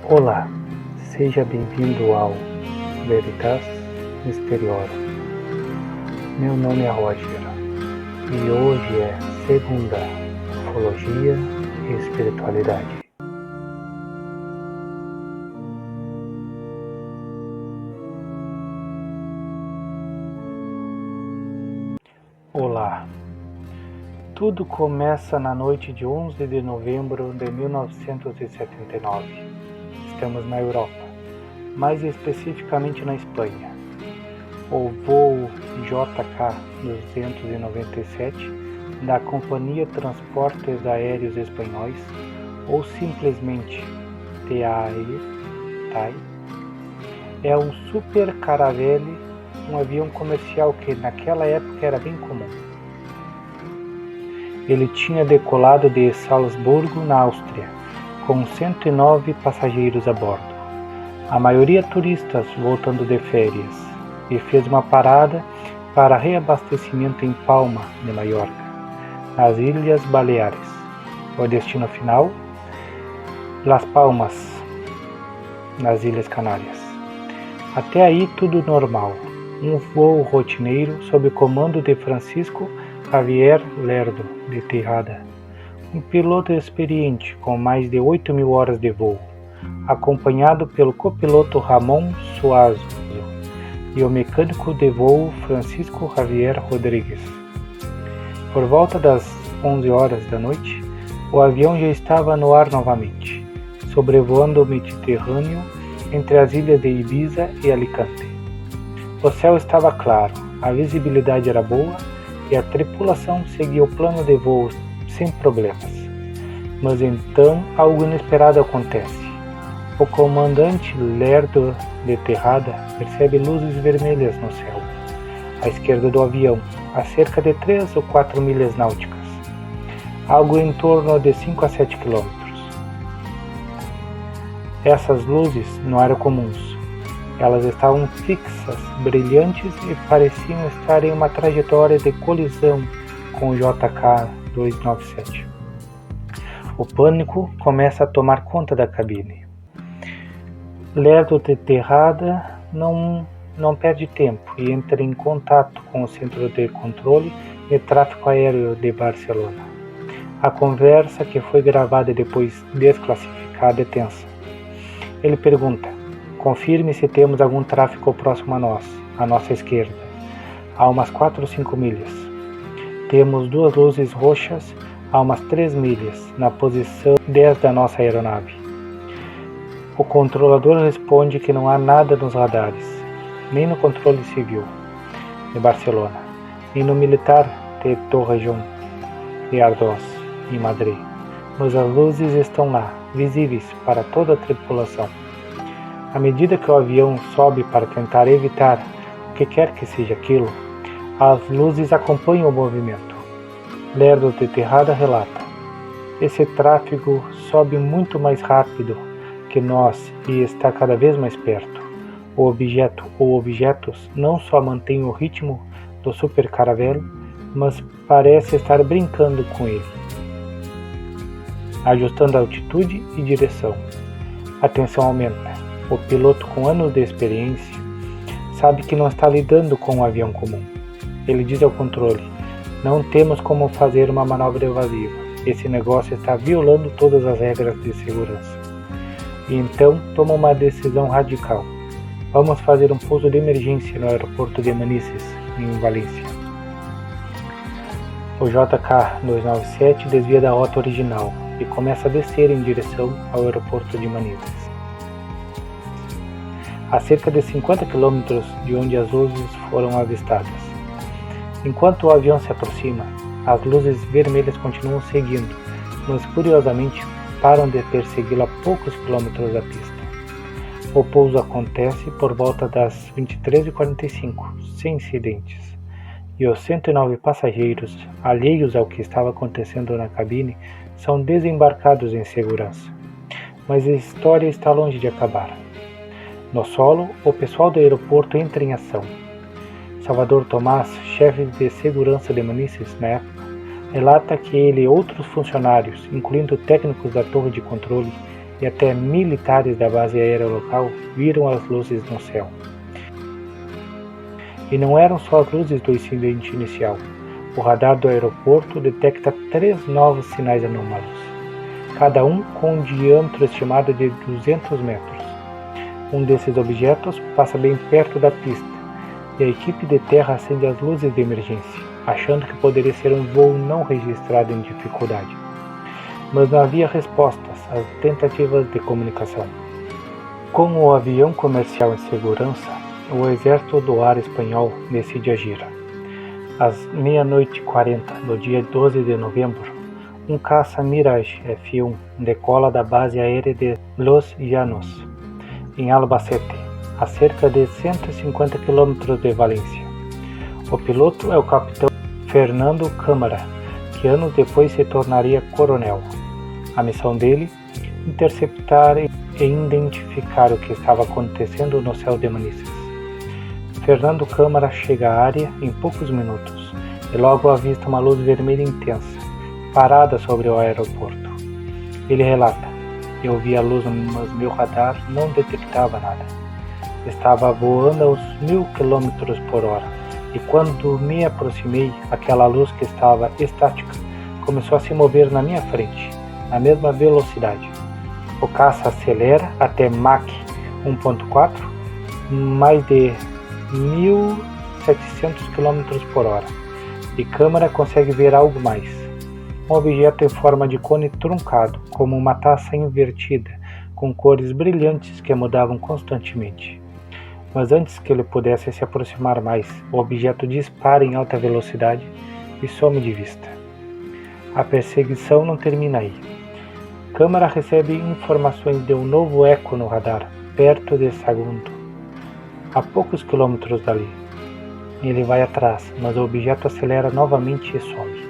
Olá, seja bem-vindo ao Veritas Mysteriorum. Meu nome é Roger e hoje é segunda Ufologia e Espiritualidade. Olá, tudo começa na noite de 11 de novembro de 1979. Estamos na Europa, mais especificamente na Espanha. O voo JK-297 da Companhia Transportes Aéreos Espanhóis, ou simplesmente TAI, é um Super Caravelle, um avião comercial que naquela época era bem comum. Ele tinha decolado de Salzburgo, na Áustria, com 109 passageiros a bordo, a maioria turistas voltando de férias, e fez uma parada para reabastecimento em Palma de Mallorca, nas Ilhas Baleares. O destino final, Las Palmas, nas Ilhas Canárias. Até aí tudo normal, um voo rotineiro sob o comando de Francisco Javier Lerdo de Tejada, um piloto experiente com mais de 8.000 horas de voo, acompanhado pelo copiloto Ramon Suazo e o mecânico de voo Francisco Javier Rodrigues. Por volta das 11 horas da noite, o avião já estava no ar novamente, sobrevoando o Mediterrâneo entre as ilhas de Ibiza e Alicante. O céu estava claro, a visibilidade era boa e a tripulação seguia o plano de voo sem problemas. Mas então algo inesperado acontece. O comandante Lerdo de Tejada percebe luzes vermelhas no céu, à esquerda do avião, a cerca de 3 ou 4 milhas náuticas, algo em torno de 5 a 7 quilômetros. Essas luzes não eram comuns. Elas estavam fixas, brilhantes e pareciam estar em uma trajetória de colisão com o JK-297. O pânico começa a tomar conta da cabine. Lerdo de Tejada não perde tempo e entra em contato com o Centro de Controle de Tráfego Aéreo de Barcelona. A conversa, que foi gravada e depois desclassificada, é tensa. Ele pergunta: confirme se temos algum tráfego próximo a nós, à nossa esquerda, a umas 4 ou 5 milhas. Temos 2 luzes roxas a umas 3 milhas, na posição 10 da nossa aeronave. O controlador responde que não há nada nos radares, nem no controle civil de Barcelona, nem no militar de Torrejón e Ardós, em Madrid. Mas as luzes estão lá, visíveis para toda a tripulação. À medida que o avião sobe para tentar evitar o que quer que seja aquilo, as luzes acompanham o movimento. Lerdo de Tejada relata: esse tráfego sobe muito mais rápido que nós e está cada vez mais perto. O objeto ou objetos não só mantém o ritmo do Super Caravelle, mas parece estar brincando com ele, ajustando a altitude e direção. A tensão aumenta. O piloto, com anos de experiência, sabe que não está lidando com um avião comum. Ele diz ao controle: não temos como fazer uma manobra evasiva. Esse negócio está violando todas as regras de segurança. E então toma uma decisão radical. Vamos fazer um pouso de emergência no aeroporto de Manises, em Valência. O JK-297 desvia da rota original e começa a descer em direção ao aeroporto de Manises, a cerca de 50 quilômetros de onde as luzes foram avistadas. Enquanto o avião se aproxima, as luzes vermelhas continuam seguindo, mas curiosamente param de persegui-lo a poucos quilômetros da pista. O pouso acontece por volta das 23h45, sem incidentes, e os 109 passageiros, alheios ao que estava acontecendo na cabine, são desembarcados em segurança. Mas a história está longe de acabar. No solo, o pessoal do aeroporto entra em ação. Salvador Tomás, chefe de segurança de Manises na época, relata que ele e outros funcionários, incluindo técnicos da torre de controle, e até militares da base aérea local viram as luzes no céu. E não eram só as luzes do incidente inicial. O radar do aeroporto detecta 3 novos sinais anômalos, cada um com um diâmetro estimado de 200 metros. Um desses objetos passa bem perto da pista, e a equipe de terra acende as luzes de emergência, achando que poderia ser um voo não registrado em dificuldade. Mas não havia respostas às tentativas de comunicação. Com o avião comercial em segurança, o Exército do Ar espanhol decide agir. Às 00h40 do dia 12 de novembro, um caça Mirage F-1 decola da base aérea de Los Llanos, em Albacete, a cerca de 150 km de Valência. O piloto é o capitão Fernando Câmara, que anos depois se tornaria coronel. A missão dele, interceptar e identificar o que estava acontecendo no céu de Manises. Fernando Câmara chega à área em poucos minutos e logo avista uma luz vermelha intensa, parada sobre o aeroporto. Ele relata: "Eu vi a luz, mas meu radar não detectava nada. Estava voando aos 1000 km por hora e quando me aproximei, aquela luz que estava estática começou a se mover na minha frente, na mesma velocidade. O caça acelera até Mach 1.4, mais de 1700 km por hora, e Câmara consegue ver algo mais. Um objeto em forma de cone truncado, como uma taça invertida, com cores brilhantes que mudavam constantemente. Mas antes que ele pudesse se aproximar mais, o objeto dispara em alta velocidade e some de vista. A perseguição não termina aí. Câmara recebe informações de um novo eco no radar, perto de Sagunto, a poucos quilômetros dali. Ele vai atrás, mas o objeto acelera novamente e some.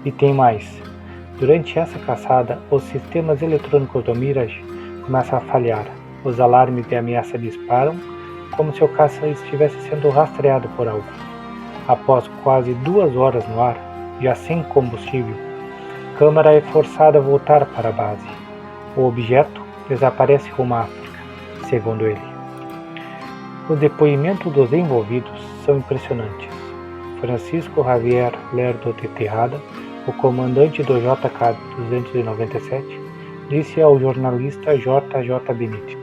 E tem mais. Durante essa caçada, os sistemas eletrônicos do Mirage começam a falhar. Os alarmes de ameaça disparam, como se o caça estivesse sendo rastreado por algo. Após quase 2 horas no ar, já sem combustível, Câmara é forçada a voltar para a base. O objeto desaparece rumo à África, segundo ele. Os depoimentos dos envolvidos são impressionantes. Francisco Javier Lerdo de Tejada, o comandante do JK-297, disse ao jornalista J.J. Benítez,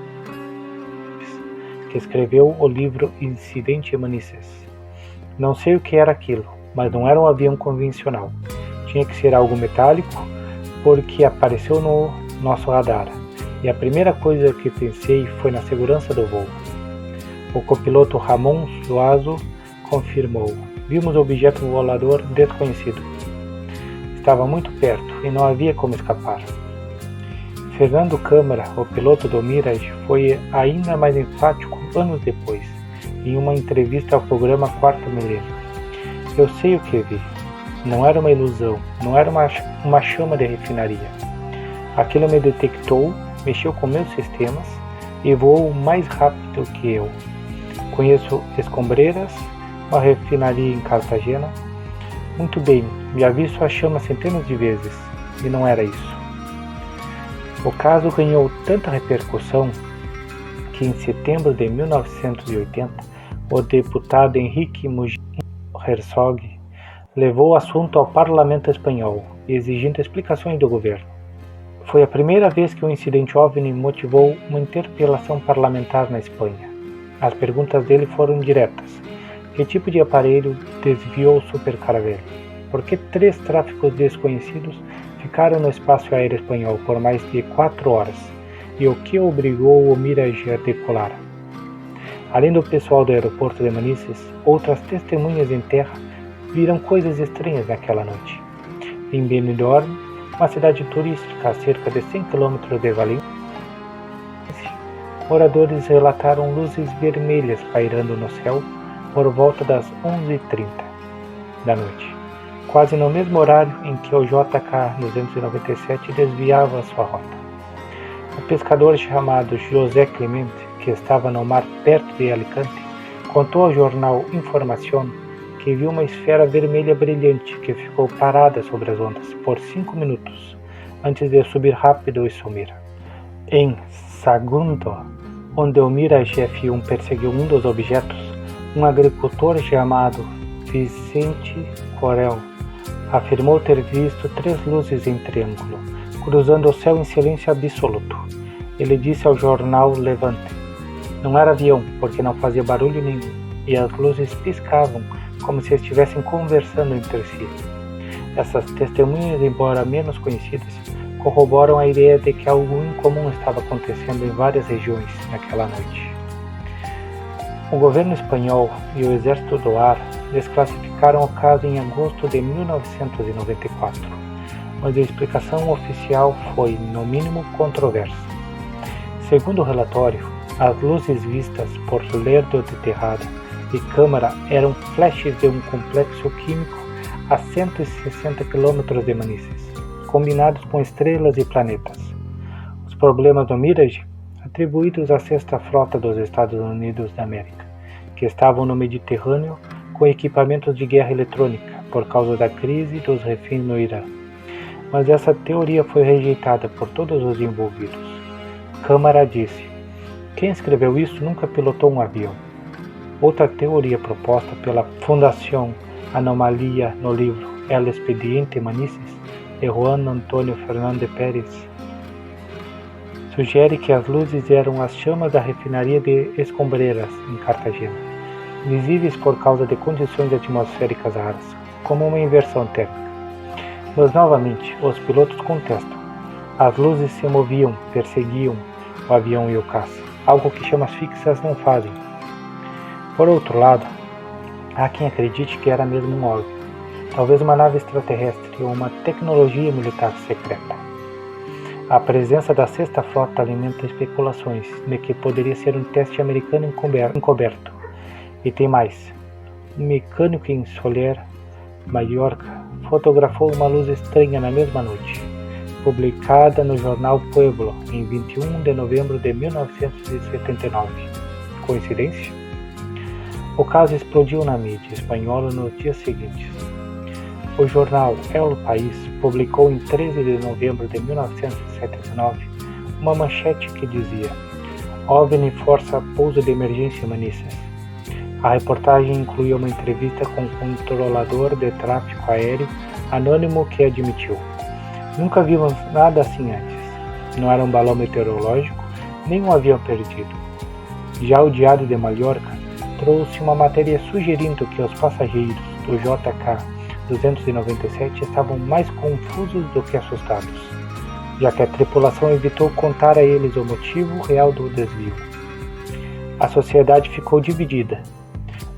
que escreveu o livro Incidente em Manises: "Não sei o que era aquilo, mas não era um avião convencional. Tinha que ser algo metálico, porque apareceu no nosso radar, e a primeira coisa que pensei foi na segurança do voo." O copiloto Ramon Suazo confirmou: "Vimos o objeto volador desconhecido. Estava muito perto e não havia como escapar." Fernando Câmara, o piloto do Mirage, foi ainda mais enfático anos depois, em uma entrevista ao programa Quarto Milênio. "Eu sei o que vi. Não era uma ilusão, não era uma chama de refinaria. Aquilo me detectou, mexeu com meus sistemas e voou mais rápido que eu. Conheço Escombreiras, uma refinaria em Cartagena. Muito bem, já vi sua chama centenas de vezes, e não era isso." O caso ganhou tanta repercussão que em setembro de 1980, o deputado Henrique Mujica Herzog levou o assunto ao Parlamento espanhol, exigindo explicações do governo. Foi a primeira vez que um incidente OVNI motivou uma interpelação parlamentar na Espanha. As perguntas dele foram diretas. Que tipo de aparelho desviou o Super Caravelle? Por que 3 tráficos desconhecidos ficaram no espaço aéreo espanhol por mais de 4 horas? E o que obrigou o Mirage a decolar? Além do pessoal do aeroporto de Manises, outras testemunhas em terra viram coisas estranhas naquela noite. Em Benidorm, uma cidade turística a cerca de 100 km de Valência, moradores relataram luzes vermelhas pairando no céu por volta das 11h30 da noite, quase no mesmo horário em que o JK-297 desviava sua rota. O pescador chamado José Clemente, que estava no mar perto de Alicante, contou ao jornal Información que viu uma esfera vermelha brilhante que ficou parada sobre as ondas por 5 minutos, antes de subir rápido e sumir. Em Sagunto, onde o Mirage F1 perseguiu um dos objetos, um agricultor chamado Vicente Corel afirmou ter visto 3 luzes em triângulo, cruzando o céu em silêncio absoluto. Ele disse ao jornal Levante: "Não era avião, porque não fazia barulho nenhum, e as luzes piscavam como se estivessem conversando entre si." Essas testemunhas, embora menos conhecidas, corroboram a ideia de que algo incomum estava acontecendo em várias regiões naquela noite. O governo espanhol e o Exército do Ar desclassificaram o caso em agosto de 1994, mas a explicação oficial foi, no mínimo, controversa. Segundo o relatório, as luzes vistas por Lerdo de Tejada e Câmara eram flashes de um complexo químico a 160 km de Manises, combinados com estrelas e planetas. Os problemas do Mirage, atribuídos à Sexta Frota dos Estados Unidos da América, que estavam no Mediterrâneo com equipamentos de guerra eletrônica por causa da crise dos reféns no Irã. Mas essa teoria foi rejeitada por todos os envolvidos. Câmara disse: "Quem escreveu isso nunca pilotou um avião." Outra teoria proposta pela Fundação Anomalia no livro El Expediente Manises, de Juan Antonio Fernández Pérez, sugere que as luzes eram as chamas da refinaria de Escombreiras, em Cartagena, visíveis por causa de condições atmosféricas raras, como uma inversão térmica. Mas, novamente, os pilotos contestam. As luzes se moviam, perseguiam o avião e o caça, algo que chamas fixas não fazem. Por outro lado, há quem acredite que era mesmo um OVNI, talvez uma nave extraterrestre ou uma tecnologia militar secreta. A presença da Sexta Frota alimenta especulações de que poderia ser um teste americano encoberto. E tem mais. Um mecânico em Soler, Mallorca, fotografou uma luz estranha na mesma noite, publicada no jornal Pueblo em 21 de novembro de 1979. Coincidência? O caso explodiu na mídia espanhola nos dias seguintes. O jornal El País publicou em 13 de novembro de 1979 uma manchete que dizia: "OVNI força pouso de emergência em Manises." A reportagem incluía uma entrevista com um controlador de tráfego aéreo anônimo que admitiu: "Nunca vimos nada assim antes. Não era um balão meteorológico, nem um avião perdido." Já o Diário de Mallorca trouxe uma matéria sugerindo que os passageiros do JK-297 estavam mais confusos do que assustados, já que a tripulação evitou contar a eles o motivo real do desvio. A sociedade ficou dividida.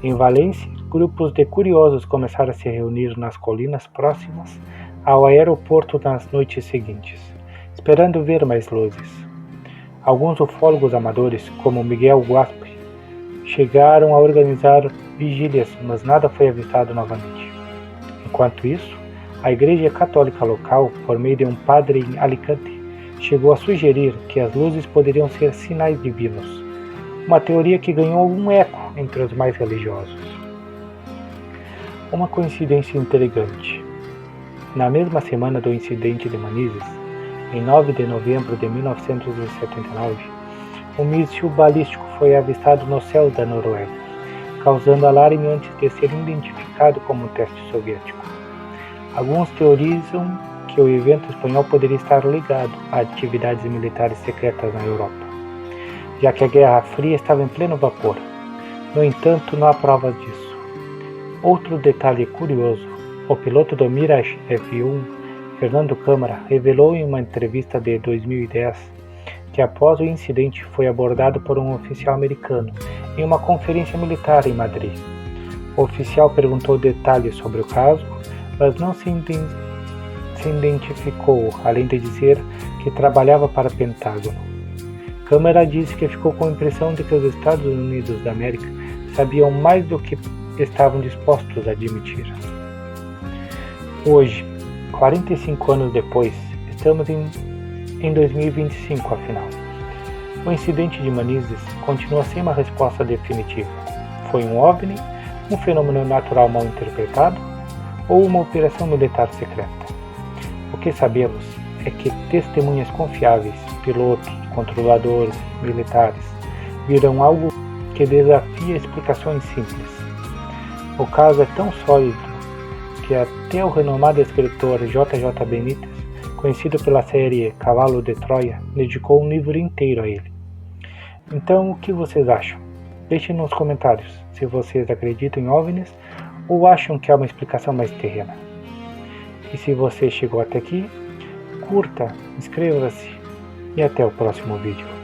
Em Valência, grupos de curiosos começaram a se reunir nas colinas próximas ao aeroporto nas noites seguintes, esperando ver mais luzes. Alguns ufólogos amadores, como Miguel Guaspe, chegaram a organizar vigílias, mas nada foi avistado novamente. Enquanto isso, a Igreja Católica local, por meio de um padre em Alicante, chegou a sugerir que as luzes poderiam ser sinais divinos, uma teoria que ganhou algum eco entre os mais religiosos. Uma coincidência intrigante. Na mesma semana do incidente de Manises, em 9 de novembro de 1979, um míssil balístico foi avistado no céu da Noruega, causando alarme antes de ser identificado como um teste soviético. Alguns teorizam que o evento espanhol poderia estar ligado a atividades militares secretas na Europa, já que a Guerra Fria estava em pleno vapor. No entanto, não há provas disso. Outro detalhe curioso: o piloto do Mirage F1, Fernando Câmara, revelou em uma entrevista de 2010 que após o incidente foi abordado por um oficial americano em uma conferência militar em Madrid. O oficial perguntou detalhes sobre o caso, mas não se identificou, além de dizer que trabalhava para o Pentágono. Câmara disse que ficou com a impressão de que os Estados Unidos da América sabiam mais do que estavam dispostos a admitir. Hoje, 45 anos depois, estamos em 2025, afinal. O incidente de Manises continua sem uma resposta definitiva. Foi um OVNI, um fenômeno natural mal interpretado ou uma operação militar secreta? O que sabemos é que testemunhas confiáveis, pilotos, controladores, militares, viram algo que desafia explicações simples. O caso é tão sólido que até o renomado escritor J.J. Benítez, conhecido pela série Cavalo de Troia, dedicou um livro inteiro a ele. Então, o que vocês acham? Deixem nos comentários se vocês acreditam em OVNIs ou acham que há uma explicação mais terrena. E se você chegou até aqui, curta, inscreva-se e até o próximo vídeo.